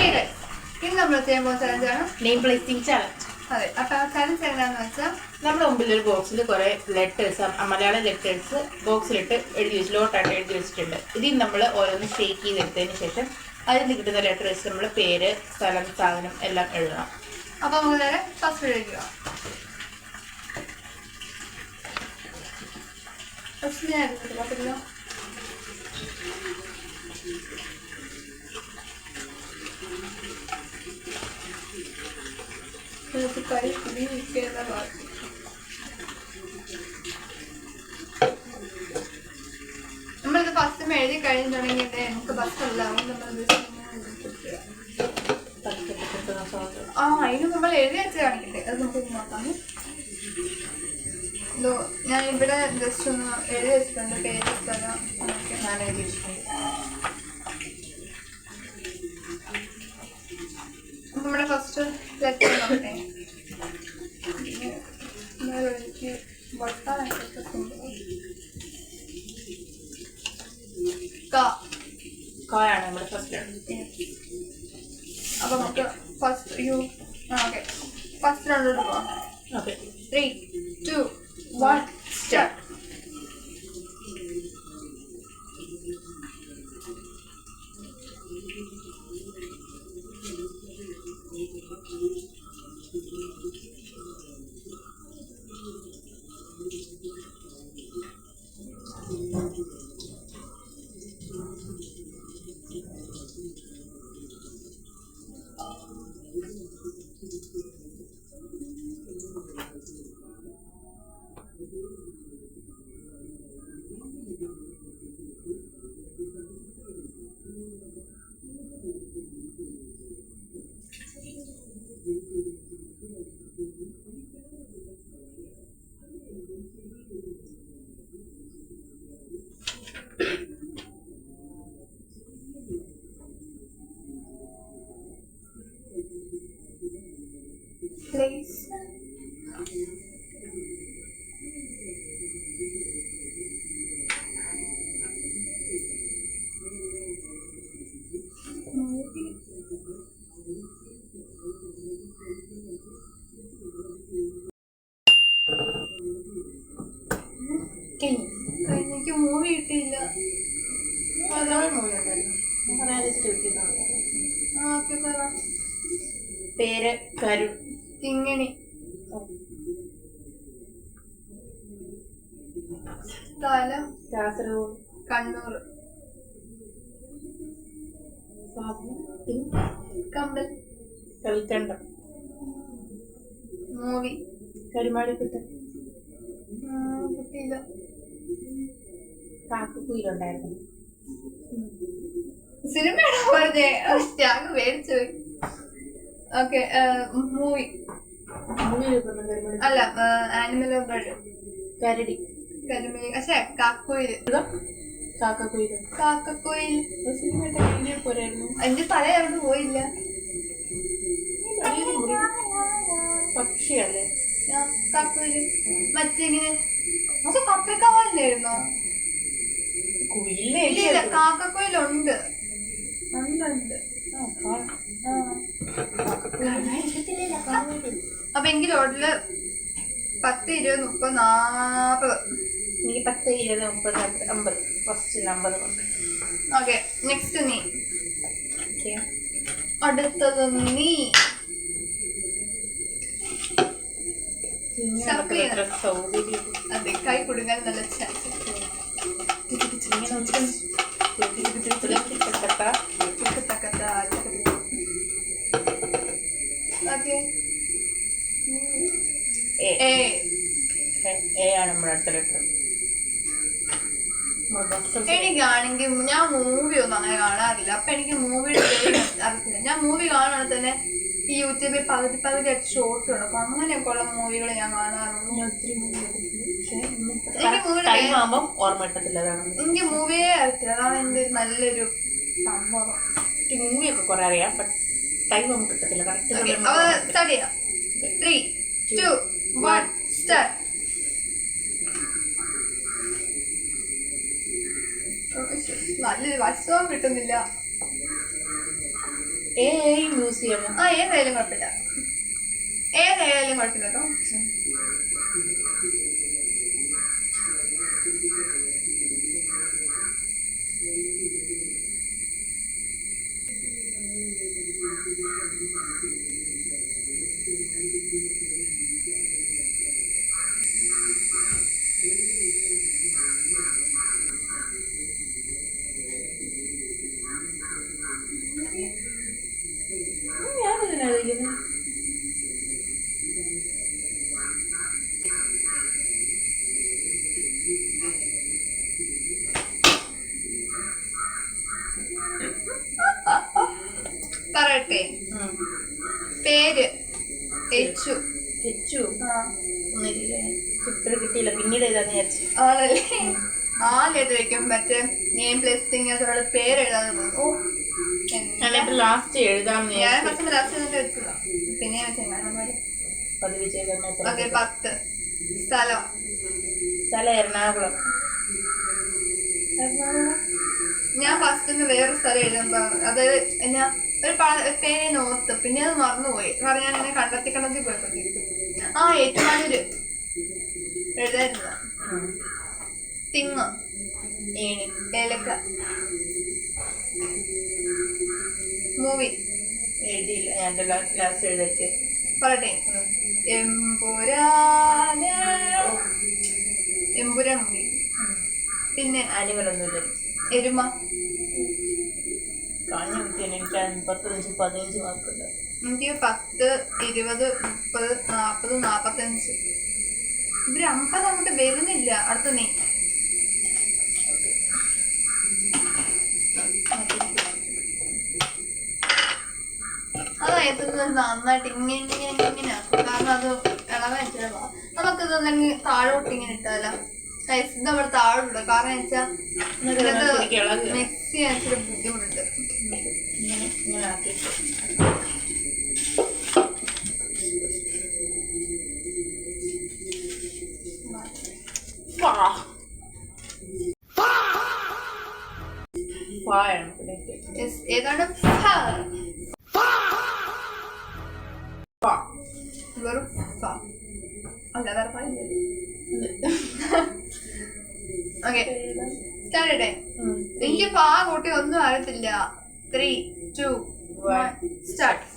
ഇന്ന് നമ്മൾ ചെയ്യാൻ പോകുന്ന ചലഞ്ചാണ് നെയിം പ്ലേസിംഗ് ചലഞ്ച്. അതെ, അപ്പൊ ആ ചലഞ്ച് എന്താണെന്ന് വെച്ചാൽ നമ്മുടെ മുമ്പിൽ ഒരു ബോക്സിൽ കുറെ ലെറ്റേഴ്സ്, മലയാളം ലെറ്റേഴ്സ് ബോക്സിലിട്ട് എഴുതി വെച്ച് ലോട്ടായിട്ട് എഴുതി വെച്ചിട്ടുണ്ട്. ഇതിൽ നമ്മൾ ഓരോന്ന് ഷേക്ക് ചെയ്തെടുത്തതിന് ശേഷം അതിൽ നിന്ന് കിട്ടുന്ന ലെറ്റേഴ്സ് നമ്മൾ പേര്, സ്ഥലം, സാധനം എല്ലാം എഴുതണം. അപ്പൊ നമുക്ക് നേരെ ഫസ്റ്റ് എഴുതുക. ഫസ്റ്റ് ഞാൻ എടുത്തിട്ടില്ല. പിന്നെ കൈ കുടി നിൽക്കുന്ന ഭാഗം നമ്മളിത് ഫസ്റ്റ് എഴുതി കഴിഞ്ഞിട്ടുണ്ടെങ്കിൽ നമുക്ക് ബസ്സല്ല അതിന് നമ്മൾ എഴുതി വെച്ച് കാണിക്കട്ടെ. അത് നമുക്ക് നോക്കാം. ഞാൻ ഇവിടെ ജസ്റ്റ് ഒന്ന് എഴുതി വെച്ചിട്ടുണ്ട്, പേര്, സ്ഥലം ഒക്കെ ഞാൻ എഴുതി വെച്ചിട്ടുണ്ട്. നമ്മുടെ ഫസ്റ്റ് ലെറ്റർ നോക്കട്ടെ. കായാണ് നമ്മുടെ ഫസ്റ്റ്. അപ്പൊ നമുക്ക് ഫസ്റ്റ് ഓക്കെ ഫസ്റ്റ് രണ്ടോട്ട് പോവാം. Okay, 3, 2, 1 start. Please. എനിക്ക് മൂവി കിട്ടിയില്ല. പേര് കരുൺ. തിങ്ങണി. സ്ഥലം കാസർഗോഡ്. കണ്ണൂർ. കമ്പൽ. കൽക്കണ്ടം. മൂവി കരുമാടിക്കുട്ടൻ. കിട്ടിയില്ല. കാക്കുയിലുണ്ടായിരുന്നു. സിനിമയാണോ പറഞ്ഞേ? അങ്ങ് മേടിച്ചു പോയി. ഓക്കെ, മൂവി അല്ല, ആനിമൽ ബേർഡ്. കരടി. കരിമീൻ. പക്ഷേ കാക്കുയിൽ. കാക്കക്കുയിൽ പോരായിരുന്നു. എന്റെ തല അവിടെ പോയില്ല. പക്ഷിയല്ലേ കാക്കുയിൽ? മറ്റെങ്ങനെ പക്ഷെ കപ്പക്കാവല്ലായിരുന്നോ? ഇല്ല, കാക്കക്കുയിലുണ്ട്. ഉണ്ട്. അപ്പൊ എനിക്ക് ടോട്ടല് 10, 20, 30, 40. നീ 10, 20, 30, 50. ഫസ്റ്റ് 50. ഓക്കെ, നെക്സ്റ്റ് നീ. അടുത്തത് നീ. അതെ, കൈ കൊടുക്കാൻ നല്ല ചാൻസ്. എനിക്കാണെങ്കിൽ ഞാൻ മൂവി ഒന്നും അങ്ങനെ കാണാറില്ല. അപ്പൊ എനിക്ക് മൂവിയുടെ അറിയത്തില്ല. ഞാൻ മൂവി കാണുകയാണെങ്കിൽ തന്നെ ഈ യൂട്യൂബിൽ പകുതി ഷോർട്ട് കാണും. അപ്പൊ അങ്ങനെയൊക്കെ ഉള്ള മൂവികൾ ഞാൻ കാണാറുള്ളൂ. എനിക്ക് മൂവിയെ അറിയത്തില്ല. അതാണ് എന്റെ നല്ലൊരു സംഭവം. മൂവിയൊക്കെ കുറെ അറിയാം, ടൈം ഒന്നും കിട്ടത്തില്ല. 3, 2, 1 സ്റ്റാർട്ട്. നല്ലൊരു വശവും കിട്ടുന്നില്ല. യൂസ് ചെയ്യാമോ? ഏതായാലും കുഴപ്പമില്ല, ഏതായാലും കുഴപ്പമില്ല കേട്ടോ. ഞാനിതിനായിരിക്കുന്നത് പറയട്ടെ, പേര് എച്ചു. ഒന്നില്ലേ ഇപ്പോഴും കിട്ടിയില്ല, പിന്നീട് ഏതാന്ന് വിചാരിച്ചു. ആണല്ലേ? ആദ്യം വെക്കും മറ്റേ നെയിം പ്ലേസ് തിങ്ങുള്ള പേര് എഴുതാതെ പോകും. ലാസ്റ്റ് എഴുതാം. ഞാൻ കുറച്ച് ലാസ്റ്റ് വെച്ചതാ. പിന്നെ പതിവ് ചെയ്ത 10 സ്ഥലം എറണാകുളം. ഞാൻ ഫസ്റ്റ് വേറൊരു സ്ഥലം എഴുതുമ്പോ അതായത് എന്നാ ഒരു പേര് നോർത്ത്, പിന്നെ അത് മറന്നുപോയി. ഞാൻ ഇങ്ങനെ കണ്ടെത്തി പോയിക്കൊണ്ടിരിക്കും. ഏറ്റുമാനൂര് എഴുതായിരുന്ന തിങ്ങ് ഏലക്ക. മൂവി എഴുതിയില്ല, ഞാൻ ലാസ്റ്റ് എഴുതട്ടെ. പറയട്ടെ, എമ്പുരാൻ മൂവി. പിന്നെ ആനിമലൊന്നുമില്ല. എരുമ. കാഞ്ഞ കുട്ടിയാണ്. എനിക്ക് 15 മാർക്കുണ്ട്. എനിക്ക് 10, 20, 30, 40, 45. ഇവര് 50 അങ്ങോട്ട് വരുന്നില്ല. അടുത്ത നീ അതായത് നന്നായിട്ട് ഇങ്ങനെ കാരണം അത് ഇളവാൻ നമുക്കിത് എന്തെങ്കിലും താഴോട്ട് ഇങ്ങനെ ഇട്ടാലോ. ഇത് നമ്മൾ താഴോട്ട്. കാരണം വെച്ചാൽ മിക്സ് ചെയ്യാൻ ഇച്ചിരി ബുദ്ധിമുട്ടുണ്ട്. ഏതാണ്? വെറും അല്ല, വേറെ ഓക്കെ സ്റ്റാർട്ട്. എനിക്ക് പാ കൂട്ടി ഒന്നും അറിയത്തില്ല. 3, 2, 1 സ്റ്റാർട്ട്.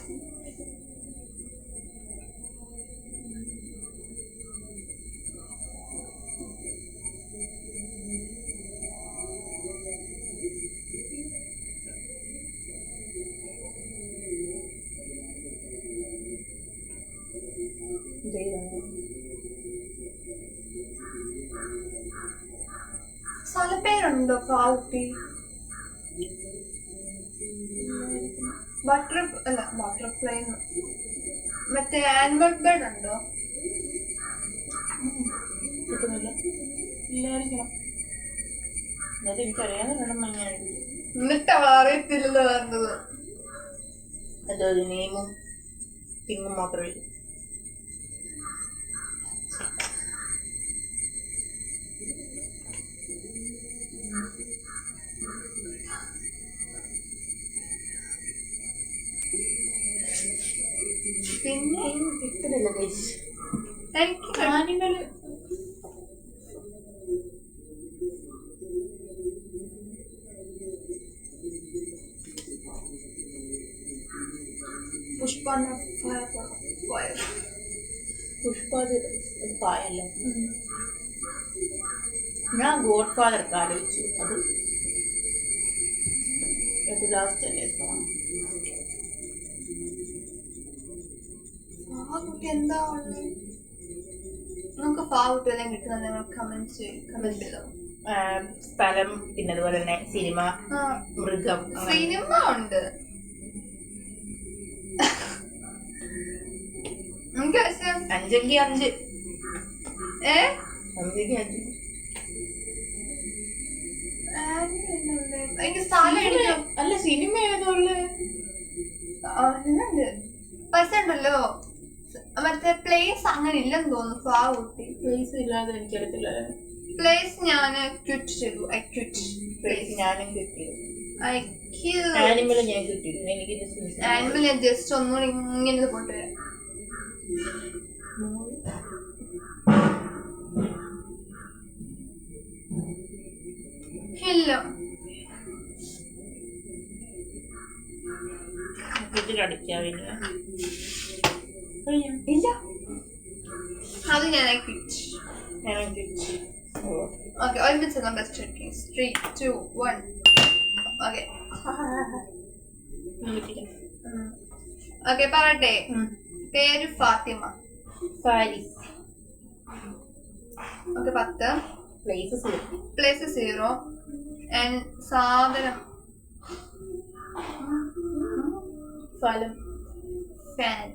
സ്ഥലപ്പേരുണ്ടോ പാവുട്ടി? ബട്ടർഫ്ലൈ. മറ്റേ ആനിമൽ ബേർഡ് ഉണ്ടോ? കിട്ടുന്നില്ല, ഇല്ലായിരിക്കണം. എന്നാലും എനിക്കറിയാവുന്ന എന്നിട്ട് അവൾ അറിയത്തില്ലല്ലോ പറഞ്ഞത്. എന്തോ നെയിമും തിങ്ങും മാത്രമേ. പിന്നെ കിട്ടുന്നില്ല. എനിക്ക് ആനിമൽ പുഷ്പ പായല്ല. ഞാൻ ഗോഡ് ഫാദർ ആലോചിച്ചു. അത് ഏറ്റവും ലാസ്റ്റ് അല്ലേ? എന്താ നമുക്ക് പാവട്ടെല്ലാം കിട്ടുന്നത് നിങ്ങൾ കമന്റ് ചെയ്തോ. സ്ഥലം, പിന്നെ അതുപോലെ തന്നെ സിനിമ, മൃഗം. സിനിമ ഉണ്ട്. എനിക്ക് 5-5. 5 എനിക്ക് സ്ഥലം അല്ല, സിനിമ ഏതോള്ളു പക്ഷെ ഉണ്ടല്ലോ മറ്റേ പ്ലേസ് അങ്ങനെ ഇല്ലെന്ന് തോന്നുന്നു. പാവൂട്ടി പ്ലേസ് ഇല്ലാതെ എനിക്കറിയത്തില്ല. പ്ലേസ് ഞാൻ ക്വിറ്റ് ചെയ്തു. ഐ ക്വിറ്റ് പ്ലേസ് ഞാനും ക്വിറ്റ് ചെയ്തു. ഐ ആനിമൽ ഞാൻ കിട്ടിയിരുന്നു. എനിക്ക് ആനിമൽ ഞാൻ ജസ്റ്റ് ഒന്നുകൂടി ഇങ്ങനെ കൊണ്ടുവരാം. ഇല്ല അടിക്കാവില്ല. ഇല്ല അത് ഞാൻ കിട്ടി. ഓക്കെ ഒരുമിച്ച് ബെസ്റ്റ് 3, 2, 1. ഓക്കെ ഓക്കെ പറയട്ടെ. പേര് ഫാത്തിമ. ഫാരിസ്. ഓക്കെ 10. പ്ലേസ് 0. സാധനം ഫലം ഫാൻ.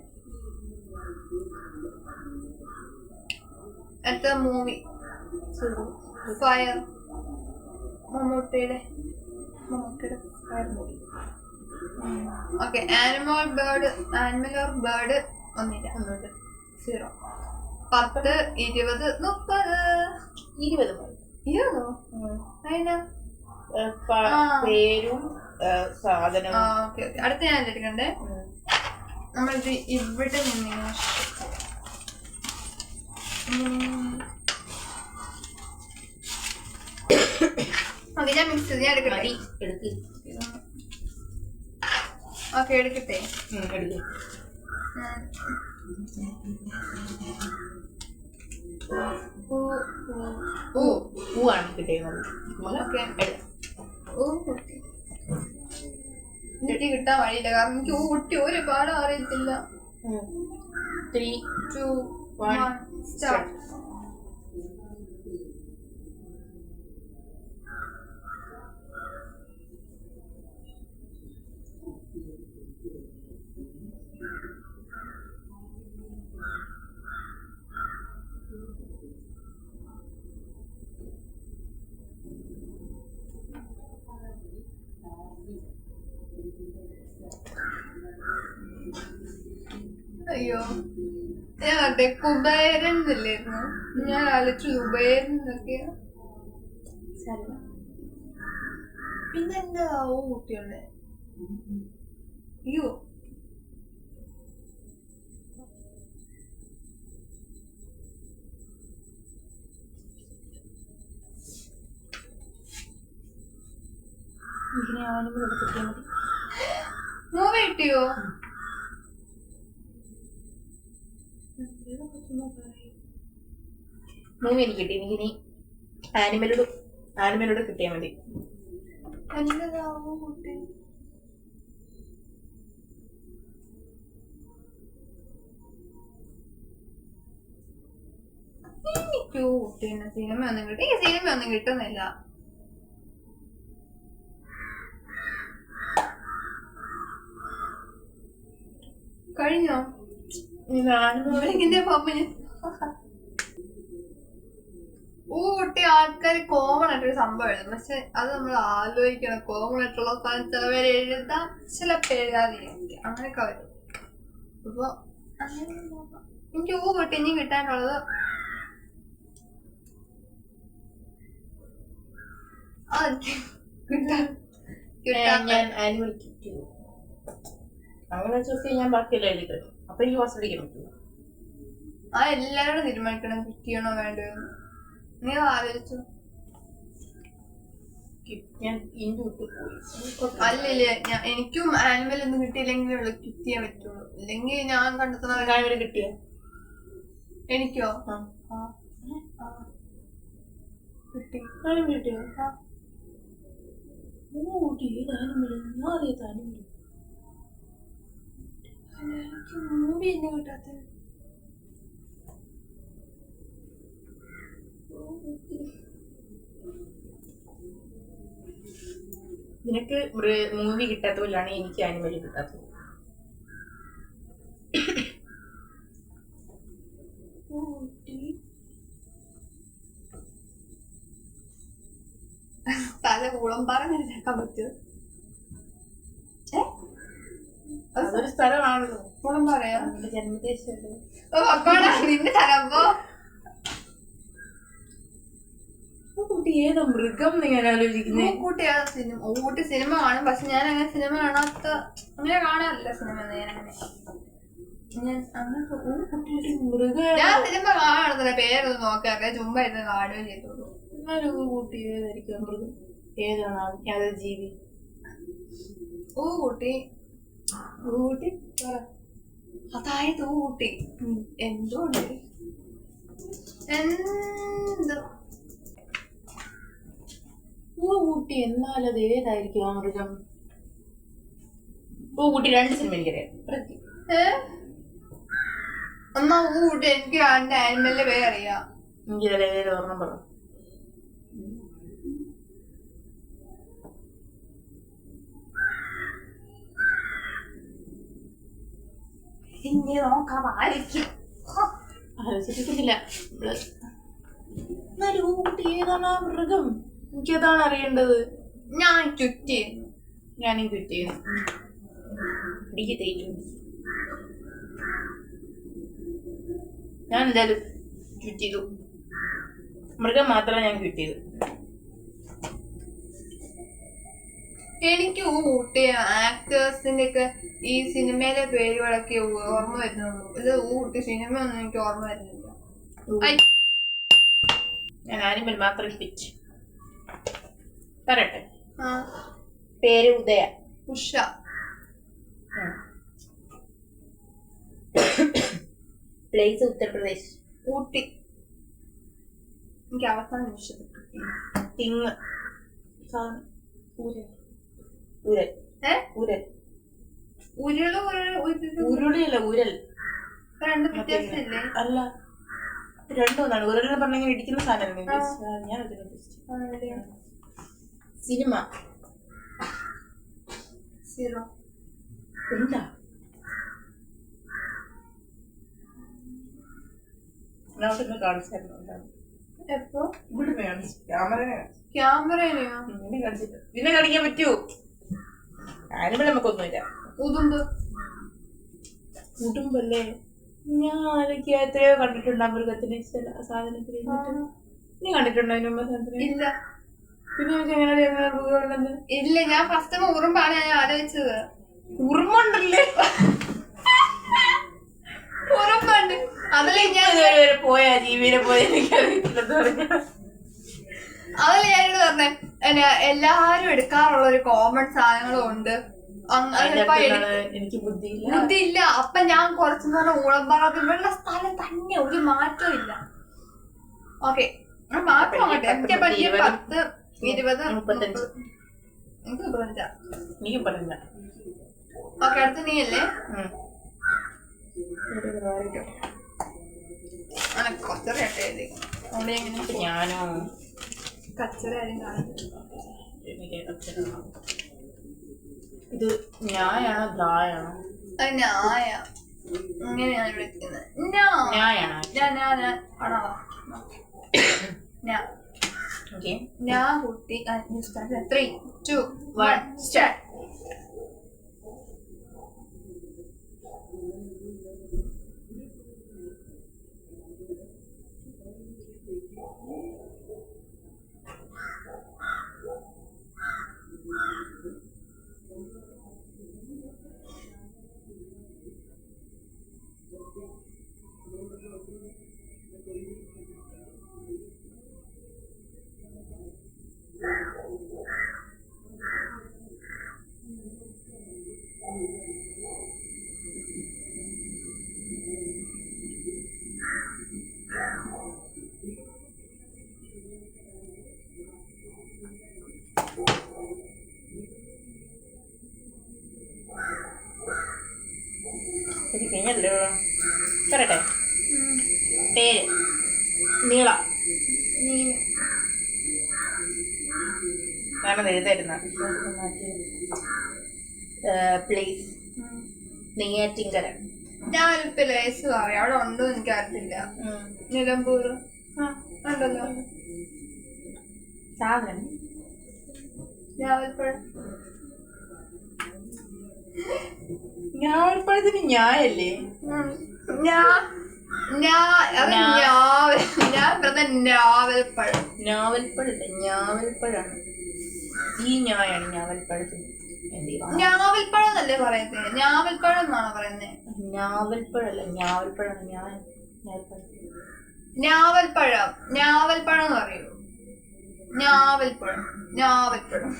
അടുത്ത മൂവി ഫയർ. മമ്മൂട്ടിയുടെ fire movie. Okay animal or bird ഒന്നില്ല 0. 10, 20, 30. 20 അതിനാ പേരും സാധനം. ഓക്കെ ഓക്കെ അടുത്ത ഞാൻ എടുക്കണ്ടേ. നമ്മളിത് ഇവിടെ നിന്നിങ്ങനെ ഓക്കെ ഞാൻ മിക്സ് ചെയ്ത് ഞാൻ എടുക്കട്ടെ. ഓക്കെ എടുക്കട്ടെ. ഊവാണ് കിട്ടിയത്. എനിക്ക് കിട്ടാൻ വഴിയില്ല കാരണം എനിക്ക് കുട്ടി ഒരുപാട് അറിയത്തില്ല. 3, 2, 1 സ്റ്റാർട്ട്. അയ്യോ ഞാൻ മറ്റേ കുബേരൻ എന്നില്ലായിരുന്നു. ഞാൻ ആലോചിച്ചു കുബേരൻ എന്നൊക്കെയാ. പിന്നെന്താ കുട്ടിയുള്ളേ. അയ്യോ മൂവി കിട്ടിയോ? മൂവി എനിക്ക് കിട്ടി. എനിക്കിനി ആനിമലോട് കിട്ടിയാൽ മതി. സിനിമ ഒന്നും കിട്ടി. സിനിമ ഒന്നും കിട്ടുന്നില്ല. കഴിഞ്ഞോ? കുട്ടി ആൾക്കാർ കോമൺ ആയിട്ടൊരു സംഭവം എഴുതും. പക്ഷെ അത് നമ്മൾ ആലോചിക്കണം. കോമൺ ആയിട്ടുള്ള സാധനം ചില പേര് എഴുതാം, ചില പേരെഴുതാതിരിക്കും. അങ്ങനെയൊക്കെ വരും. അപ്പൊ എനിക്ക് കുട്ടി ഇനി കിട്ടാനുള്ളത് ഞാൻ ബാക്കിയല്ല എഴുതിക്കണം. അപ്പൊ എനിക്ക് കുറച്ച് പിടിക്കാൻ പറ്റും. എല്ലാരോടും തീരുമാനിക്കണം കിട്ടിയണോ വേണ്ടോ. നീ ആലോചിച്ചു. അല്ലല്ലേ എനിക്കും ആനിമൽ ഒന്നും കിട്ടിയില്ലെങ്കിൽ കിട്ടിയേ പറ്റുള്ളൂ. ഇല്ലെങ്കിൽ ഞാൻ കണ്ടെത്തുന്ന കിട്ടിയ എനിക്കോ കിട്ടി. കിട്ടിയോ? മൂവി എന്നെ കിട്ടാത്ത നിനക്ക് മൂവി കിട്ടാത്ത പോലെയാണ് എനിക്ക് ആനിമൽ കിട്ടാത്തത്. തല കൂളം പറഞ്ഞാക്കാൻ പറ്റുമോ? അതൊരു സ്ഥലമാണല്ലോ. കൂളം പറയാ ജന്മദേശല്ലേ. നിന്റെ തലമ്പോ കുട്ടി ഊട്ടി ഏതാ മൃഗം ഞാൻ ആലോചിക്കുന്നേ. ഊട്ടി സിനിമ കാണും, പക്ഷെ ഞാൻ അങ്ങനെ സിനിമ കാണാത്ത, അങ്ങനെ കാണാറില്ല സിനിമ. ഞാൻ സിനിമ കാണാറില്ല, പേരൊന്നും നോക്കാറില്ല, ചുമ്മാ ഇരുന്ന് കാണുകയും ചെയ്തോളൂ. എന്നാലും ഊട്ടി ഏതായിരിക്കും മൃഗം? ഏതാണ് യാതൊരു ജീവി? ഊട്ടി ഊട്ടി അതായത് ഊട്ടി എന്തുകൊണ്ട് എന്തോ ഊട്ടി എന്നാലത് ഏതായിരിക്കും ആ മൃഗം? ഊട്ടി 2 സിനിമ എനിക്കറിയാം. എന്നാ ഊട്ടി എനിക്ക് അതിന്റെ ആനിമലിന്റെ പേരറിയാം. എനിക്കിതല്ലേ ഏതൊരു ഓർമ്മ പറ. ആലോചിച്ചിട്ടില്ല. എന്നാലും ഊട്ടി ഏതാണ് ആ മൃഗം? എനിക്കതാണ് അറിയേണ്ടത്. ഞാൻ ക്വിറ്റ് ചെയ്യുന്നു. ഞാനും ക്വിറ്റ് ചെയ്യുന്നു. ഞാൻ എന്തായാലും ക്വിറ്റ് ചെയ്തു. മൃഗം മാത്രമേ ഞാൻ ക്വിറ്റ് ചെയ്തു. എനിക്ക് ഊട്ടി ആക്ടേഴ്സിന്റെ ഒക്കെ ഈ സിനിമയിലെ പേരുകളൊക്കെ ഓർമ്മ വരുന്നുള്ളൂ. ഇത് ഊട്ടി സിനിമ ഒന്നും എനിക്ക് ഓർമ്മ വരുന്നില്ല. ഞാൻ ആനിമൽ മാത്രം ക്വിറ്റ് പറയട്ടെ. പേര് ഉദയ. ഉഷ. പ്ലേസ് ഉത്തർപ്രദേശ്. ഊട്ടി. എനിക്ക് അവസാനം നിമിഷത്തിൽ തിങ്. ഉരൽ. ഉരൽ. ഉരുളിയല്ല ഉരൽ. രണ്ടും വ്യത്യാസമില്ലേ? അല്ല, രണ്ടും ഒന്നാണ്. ഉരലിനെ പറഞ്ഞെങ്കിൽ ഇടിക്കുന്ന സാധനം. ഞാൻ സിനിമ. എന്താ കാണിച്ചായിരുന്നു? എപ്പോ? ഇവിടെ കാണിച്ചു. ക്യാമറയോ? പിന്നെ കാണിക്കാൻ പറ്റുമോ? ആനിമൽ നമുക്കൊന്നുമില്ല. ഉടുമ്പ്. ഉടുമ്പല്ലേ? ഞാൻ ആരൊക്കെ എത്രയോ കണ്ടിട്ടുണ്ട് ആ മൃഗത്തിന് സാധനത്തിന്. നീ കണ്ടിട്ടുണ്ടോ അതിന് മുമ്പ് സാധനത്തിന്? ഇല്ല. പിന്നെ എങ്ങനെ മൃഗങ്ങളുണ്ടെന്ന്? ഇല്ല, ഞാൻ ഫസ്റ്റ് ഉറുമ്പാണ് ഞാൻ ആലോചിച്ചത്. ഉറുമ്പുണ്ടല്ലേ? ഉറുമ്പുണ്ട്. അതല്ലേ ഞാൻ പോയാ ജീവിനെ പോയി എനിക്കറിയില്ലെന്ന് പറഞ്ഞ. അതല്ലേ ഞാനിത് പറഞ്ഞേ, എല്ലാരും എടുക്കാറുള്ള ഒരു കോമൺ സാധനങ്ങളും ഉണ്ട്. എനിക്ക് ബുദ്ധിയില്ല. അപ്പൊ ഞാൻ കുറച്ചു നേരം ഉളമ്പറ സ്ഥലം തന്നെ ഒരു മാറ്റവും ഇല്ല. ഓക്കെ, മാറ്റം ആകട്ടെ. എനിക്ക് 10, 20, 35. എനിക്ക് 35. ഓക്കെ, അടുത്ത് നീയല്ലേ? ഞാനോ കച്ചറ ആരും കാണുന്നില്ല. ഇത് ഞായാണോ ധായാണോ? ന്യായ. ഇങ്ങനെയാണ് വിളിക്കുന്നത്. ഞാൻ കുട്ടി. 3, 2, 1 സ്റ്റാർട്ട്. കഴിഞ്ഞല്ലോ. പറയട്ടെ. പേര് നീള. കാരണം എഴുതായിരുന്ന. പ്ലേസ് നെയ്യാറ്റിൻകര. ഞാനൊരു പ്ലേസ് പറയാം, അവിടെ ഉണ്ടോ എനിക്ക് അറിയില്ല. നിലമ്പൂർ ഉണ്ടല്ലോ. സാധനം ഞാവൽപ്പഴം. ഞാവൽപ്പഴത്തിന് ഞായല്ലേ? ഞാൻ പറഞ്ഞ ഞാവൽപ്പഴം. ഞാവൽപ്പഴല്ല, ഞാവൽപ്പഴാണ്. ഈ ഞായാണ് ഞാവൽപ്പഴത്തിന്. ഞാവൽപ്പഴം എന്നല്ലേ പറയുന്നത്? ഞാവൽപ്പഴം എന്നാണോ പറയുന്നത്? ഞാവൽപ്പഴല്ല, ഞാവൽപ്പഴാണ്. ഞാവൽപ്പഴം ഞാവൽപ്പഴം എന്ന് പറയൂ. ഞാവൽപ്പഴം ഞാവൽപ്പഴം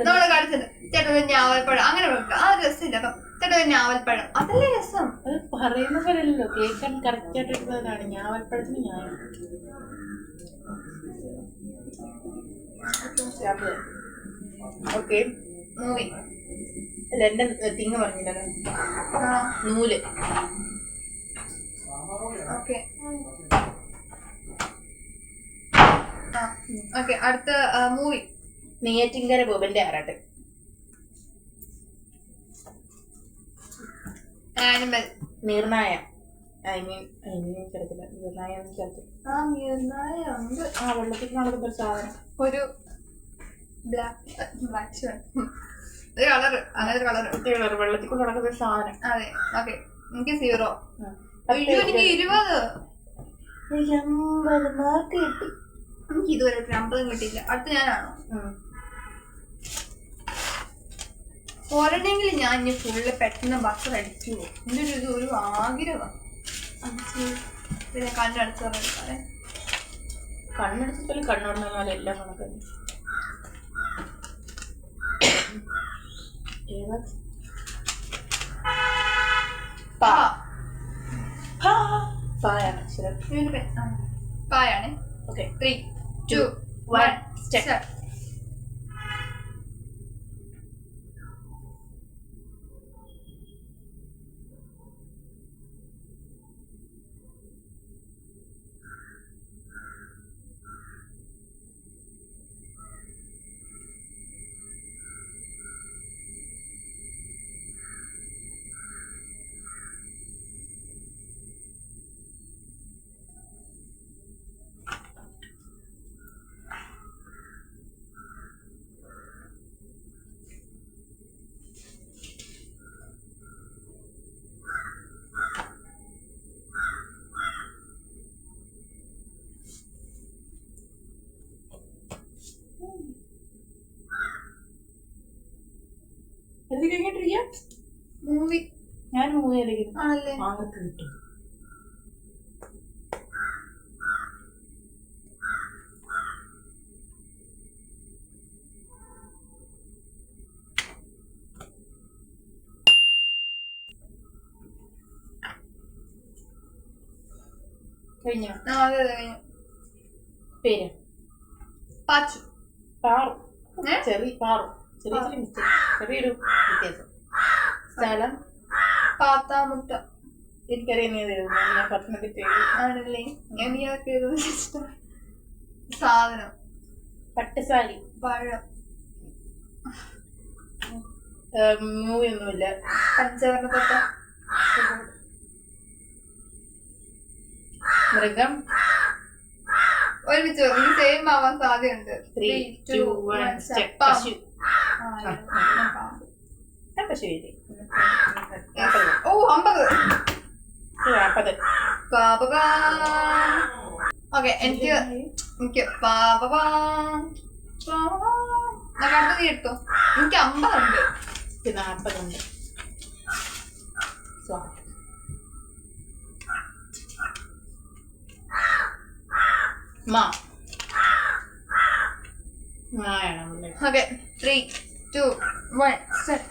നമ്മള് കളിച്ചത് ചേട്ടൻ ഞാവൽപ്പഴം അങ്ങനെ വെക്കുക. ആ രസമില്ല. അപ്പം ചേട്ടൻ ഞാവൽപ്പഴം അതല്ലേ രസം. അത് പറയുന്ന പോലെയല്ലോ, കേൾക്കാൻ കറക്റ്റ് ആയിട്ട് എടുത്തതാണ്. ഞാവൽപ്പഴത്തിന് ഞാൻ ഓക്കെ. മൂവി അല്ല, എന്റെ തിങ് പറഞ്ഞില്ലല്ലോ, നൂല്. Okay okay. അടുത്ത മൂവി നെയ്യാറ്റിൻകര ബോബന്റെ ആറാട്ട്. ആനിമൽ. നിർണായ. ചേർത്തില്ല, നിർണായ ചേർത്ത്. ആ വെള്ളത്തിൽ നടക്കുന്ന ഒരു സാധനം, ഒരു ബ്ലാക്ക് ഒരു കളറ്, അങ്ങനെ ഒരു കളറ് വെള്ളത്തിൽ കൊണ്ട് നടക്കുന്ന ഒരു സാധനം. അതെ. ഓക്കെ. എനിക്ക് 0. എനിക്ക് 20. എനിക്ക് 50 മാർക്ക് കിട്ടി. എനിക്ക് ഇതുവരെ 50 കിട്ടിയില്ല. അടുത്ത ഞാനാണോ? ഒരെണ്ണെങ്കിലും ഞാൻ ഇനി ഫുള്ള് പെട്ടെന്ന് ബസ് അടിച്ചു പോകും. എൻ്റെ ഒരു ആഗ്രഹമാണ്. പിന്നെ കണ്ണടച്ചു പറഞ്ഞാൽ കണ്ണടച്ചിട്ടാലും കണ്ണുടന്നാലും എല്ലാം കണക്കന്നെ. പായാണ്. ഓക്കെ. 3, 2, 1 സ്റ്റാർട്ട്. മൂവി. ഞാൻ മൂവി കളിക്കുന്നു. ആണല്ലേ? ആർക്ക് കിട്ടും? കഴിഞ്ഞോ? അതെ കഴിഞ്ഞു. പേര് പാച്ചു. പാറു. ചെറിയ പാറു. ചെറിയൊരു ചെറിയൊരു വ്യത്യാസം. സ്ഥലം പാത്താമുട്ട. എനിക്കറിയുന്നത് ഞാൻ പത്തനംതിട്ട. ആണല്ലേ? സാധനം പട്ടുസാരി. പഴം. മൂവി ഒന്നുമില്ല. പഞ്ചവർണ്ണപ്പെട്ട. മൃഗം. ഒരുമിച്ച് സെയിം ആവാൻ സാധ്യതയുണ്ട്. 3, 2, 1 പശു. പശു. ഓ 50. 40. ഓക്കെ. എനിക്ക് അടുത്ത് നീ എടുത്തോ. എനിക്ക് 50 ഉണ്ട്. 40 ഉണ്ട്. ഓക്കെ. 3, 2, 1 സ്റ്റാർട്ട്.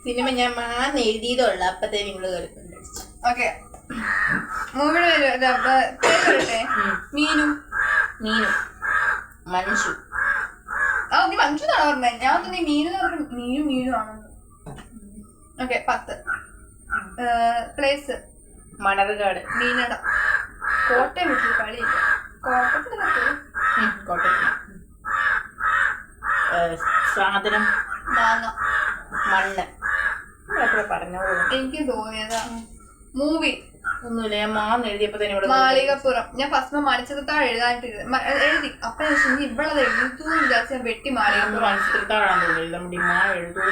സിനിമ ഞാൻ മാന്ന് എഴുതിയതുള്ള അപ്പത്തെ നിങ്ങൾ കേൾക്കുന്നുണ്ട്. ഓക്കെ. മൂവിയുടെ പേര് പറയട്ടെ. മീനു. മീനു. മഞ്ജു. നീ മഞ്ജു എന്നാണ് പറഞ്ഞത്. ഞാൻ തന്നെ മീനു മീനു ആണെന്ന്. ഓക്കെ 10. പ്ലേസ് മണർകാട്. മീനട. കോട്ടയം വിട്ടു കളിയില്ല. കോട്ടയം. സാധനം മാങ്ങ. മണ്ണ്. പറഞ്ഞോളൂ. എനിക്ക് തോന്നിയതാ. മൂവി ഒന്നുമില്ല, ഞാൻ മാന്ന് എഴുതിയപ്പോ തന്നെ ഇവിടെ മാളികപ്പുറം. ഞാൻ ഫസ്റ്റ് മണിച്ചിത്രത്താഴ് എഴുതി. അപ്പൊ ഇനി ഇവളത് എഴുതൂന്ന് വിചാരിച്ച് ഞാൻ വെട്ടി മാളികപ്പുറം. മണിച്ചിത്രത്താഴാന്ന് തോന്നുന്നു. നമ്മുടെ മാ എഴുതൂ.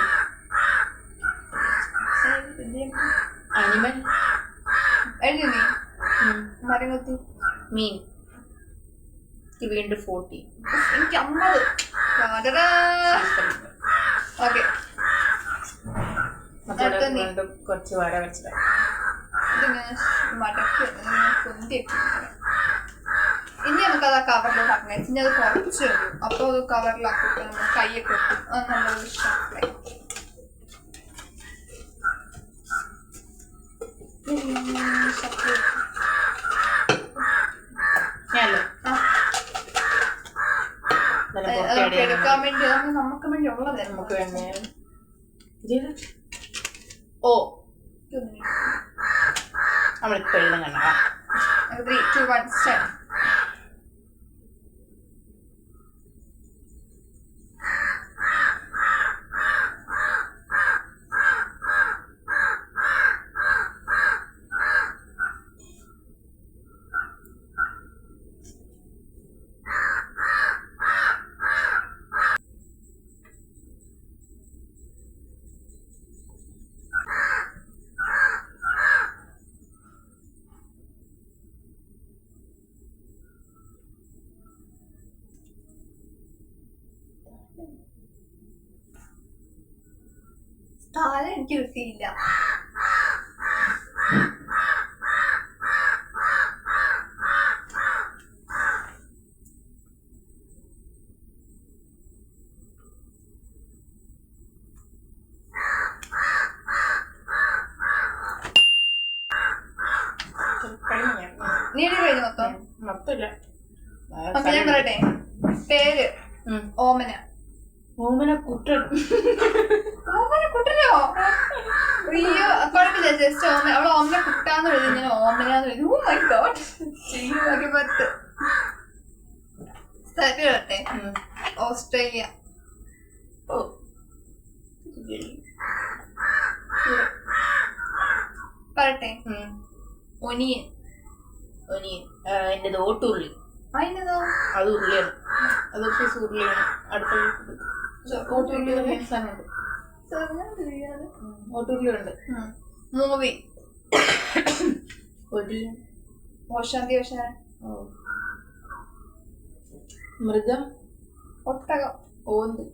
അനിമൽ എഴുതി നീ. മരങ്ങത്തി. മീൻ. വീണ്ടും 40. എനിക്ക് 50. ഓക്കെ കുറച്ച് വര വെച്ചിട്ട് ഇതിങ്ങനെ മടക്കി പൊന്തിയൊക്കെ. ഇനി നമുക്കത് ആ കവറിലോട്ട് ആക്കണം. ഇനി അത് കുറച്ചേ ഉള്ളൂ. അപ്പൊ അത് കവറിലാക്കിട്ട് നമ്മൾ കൈയൊക്കെ വെക്കും. അത് നല്ലൊരു ഇഷ്ടമായി. എടുക്കാൻ വേണ്ടി നമുക്ക് വേണ്ടി ഉള്ളത് നമുക്ക് വേണ്ടി. ഓ നമ്മളിപ്പോ എഴുതാൻ കണ്ട 3, 2, 1 start. സ്ഥലം എനിക്ക് കിട്ടിയില്ല. നീ കഴിഞ്ഞു മൊത്തം? മൊത്തമില്ല. അപ്പൊ ഞാൻ പറയട്ടെ. പേര് ഓമന. ഓമന കുട്ടൻ. ഓമന കുട്ടനോ? അയ്യോ കുഴപ്പമില്ല. ജസ്റ്റ് ഓമന. അവള് ഓമന കുട്ടാന്ന് എഴുതി. ഞാൻ ഓമനാന്ന് എഴുതി. Oh my god. ചെയ്യൊക്കെ 10. സ്ഥലത്ത് പറയട്ടെ. ഓസ്ട്രേലിയ. ഓ പറയട്ടെ. ഒനിയൻ. ഒനിയൻ. എന്റേത് ഓട്ടുള്ളി. അതിൻ്റെതോ? അത് ഉള്ളിയാണ്. അത് സൈസ് ഉള്ളിയാണ്. അടുത്ത ഓട്ടുള്ളി സാധനമുണ്ട്. ഓട്ടുള്ളി ഉണ്ട്. മൂവി ഓശാന്തി. മൃഗം. ഒട്ടകം. ഓന്ത്.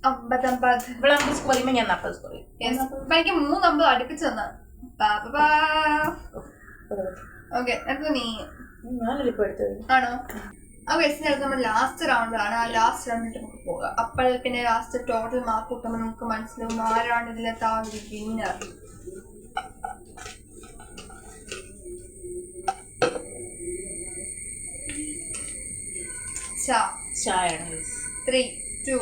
50. ഇവിടെ 50 സ്കോർ ചെയ്യുമ്പോൾ ഞാൻ 40 സ്കോർ ചെയ്യും. എനിക്ക് 3 50 അടുപ്പിച്ച് തന്ന. ഓക്കെ അടുത്ത നീ. ഞാനൊരിപ്പോ എടുത്തത് ആണോ? ഓക്കെ നമ്മുടെ ലാസ്റ്റ് റൗണ്ട് ആണ്. ആ ലാസ്റ്റ് റൗണ്ടിട്ട് നമുക്ക് പോകാം. അപ്പോൾ പിന്നെ ലാസ്റ്റ് ടോട്ടൽ മാർക്ക് കിട്ടുമ്പോൾ നമുക്ക് മനസ്സിലാവും ആരാണ് ഇതിലത്തെ ആ ഒരു വിന്നർ. ചായാണ്. 3, 2,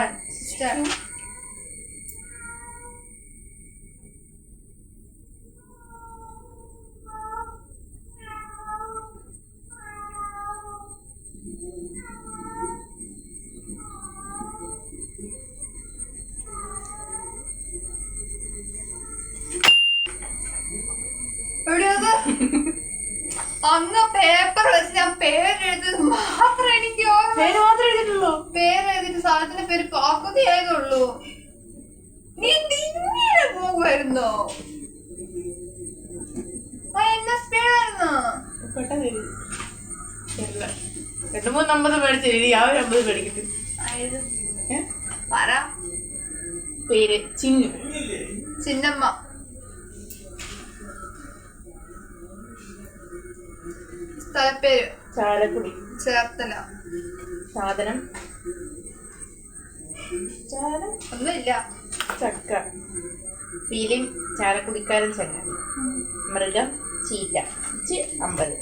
1 സ്റ്റാർട്ട്. അന്ന് പേപ്പർ വെച്ച് ഞാൻ പേരെഴുതി മാത്രം എനിക്ക് എഴുതിട്ടുള്ളൂ. പേരെഴുതിട്ട് സ്ഥലത്തിന്റെ പേര് പകുതിയായതുള്ളൂ. നീ തിന്നിയുടെ പോകുമായിരുന്നോ? എന്നാ സ്പീഡായിരുന്നോ? പെട്ടെന്ന് 2-3 മേടിച്ച് എഴുതി. ആ ഒരു 50 മേടിക്കട്ടെ. പറ. പേര് ചിന്നു. ചിന്നമ്മ. സ്ഥലപ്പേര് ചാലക്കുടി. ചേർത്തല. സാധനം ഒന്നുമില്ല. ചക്ക. ഫീലിംഗ് ചാലക്കുടിക്കാരൻ ചങ്ങാതി. മൃഗം ചീറ്റ. 50.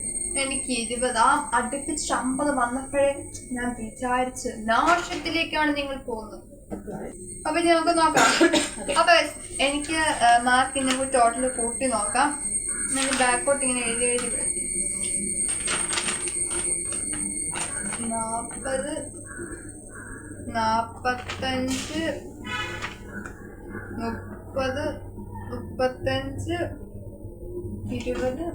എനിക്ക് 20. ആ അടുപ്പിച്ച് 50 വന്നപ്പോഴേ ഞാൻ വിചാരിച്ച് നാശത്തിലേക്കാണ് നിങ്ങൾ പോകുന്നത്. അപ്പൊ ഇനി നമുക്ക് നോക്കാം. അപ്പൊ എനിക്ക് മാർക്ക് ഇന്നെ കൂടി ടോട്ടൽ കൂട്ടി നോക്കാം. ഞാൻ ബാക്കോട്ട് ഇങ്ങനെ എഴുതി വിടും. 40, 45, 30, 35, 20, 50, 50, 20,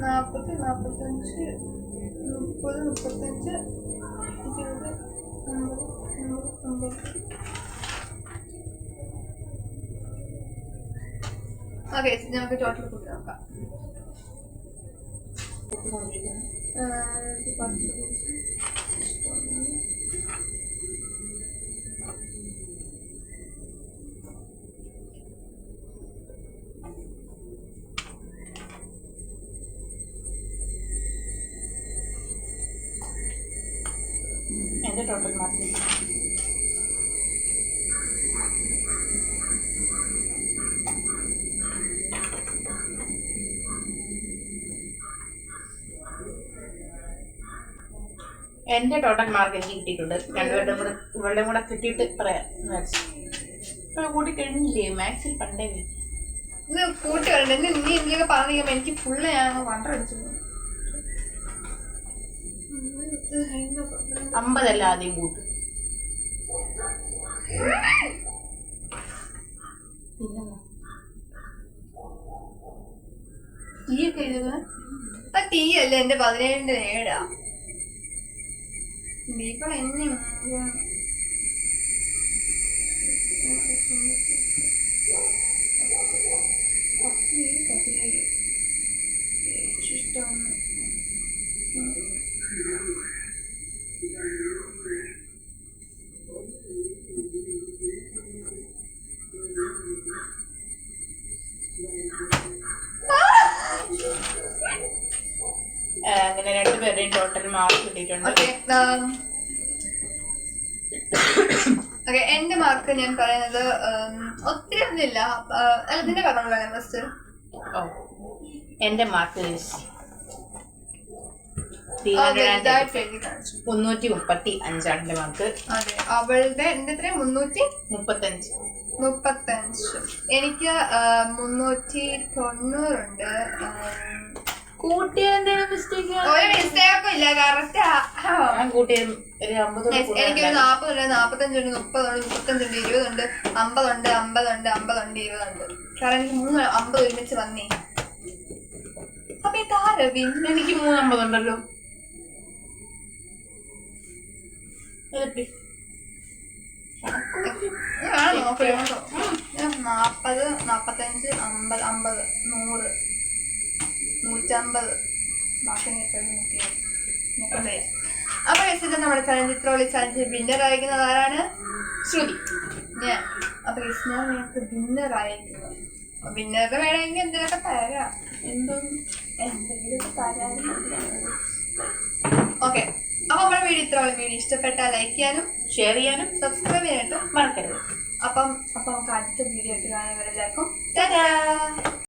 40, 45, 30, 35, 20, 50. ഓക്കെ, നമുക്ക് ടോട്ടൽ കൂട്ടി നോക്കാം. എന്റെ ടോട്ടൽ മാർക്ക് എന്റെ ടോട്ടൽ മാർക്ക് എനിക്ക് കിട്ടിയിട്ടുണ്ട്. ഇവളുടെ കൂടെ കിട്ടിയിട്ട് പറയാം. കൂട്ടി കഴിഞ്ഞില്ലേ? മാത്സിൽ പണ്ടേ ഇത് കൂട്ടി വരണ്ട. നീ എന്തൊക്കെ പറഞ്ഞിരിക്കുമ്പോ എനിക്ക് ഫുള്ള് ഞാൻ വണ്ടടിച്ചു. 50 ആദ്യം കൂട്ടും. ടീയൊക്കെ എഴുതുന്നത് ആ ടീ അല്ലേ എന്റെ 17 ഏടാ. ദീപം എന്നെ ഇഷ്ടമാണ്. അങ്ങനെ രണ്ടുപേരുടെയും ടോട്ടൽ മാർക്ക് കിട്ടിയിട്ടുണ്ട്. എന്റെ മാർക്ക് ഞാൻ പറയുന്നത് ഒത്തിരി ഒന്നുമില്ല. ഇതിന്റെ പറഞ്ഞോളൂ ഫസ്റ്റ്. എന്റെ മാർക്ക് 335 മാർക്ക്. അതെ, അവളുടെ എന്റെ എത്ര? 335. എനിക്ക് 390 ഉണ്ട്. കൂട്ടിയ മിസ്റ്റേക്കും ഇല്ല, കറക്റ്റ്. എനിക്കൊരു 40 ഉണ്ട്, 45 ഉണ്ട്, 30 ഉണ്ട്, 35 ഉണ്ട്, 20 ഉണ്ട്, 50 ഉണ്ട്, 50 ഉണ്ട്, 50 ഉണ്ട്, 20 ഉണ്ട്. കാരണം എനിക്ക് 350 ഒരുമിച്ച് വന്നേ. അപ്പൊ ഇതാരോ എനിക്ക് 350 ഉണ്ടല്ലോ. 40, 45, 50, 50, 100, 150. ബാക്കി അപ്പൊ നമ്മുടെ ചലഞ്ച് ഇത്രോളി ചലഞ്ച് വിന്നർ ആയിരിക്കുന്നത് ആരാണ്? ശ്രുതി. ഞാൻ. അപ്പൊ ഞാൻ ഞങ്ങൾക്ക് വിന്നർ ആയിരിക്കുന്നത്. വിന്നറിന് വേണമെങ്കിൽ എന്തെങ്കിലുമൊക്കെ തരാം. എന്തെങ്കിലുമൊക്കെ തരാം. ഓക്കെ, അപ്പൊ നമ്മുടെ വീഡിയോ ഇഷ്ടപ്പെട്ടാൽ ലൈക്ക് ചെയ്യാനും ഷെയർ ചെയ്യാനും സബ്സ്ക്രൈബ് ചെയ്യാനായിട്ടും മറക്കരുത്. അപ്പം നമുക്ക് അടുത്ത വീഡിയോ ആയിട്ട് കാണുന്നവരെല്ലാവർക്കും ടാറ്റാ.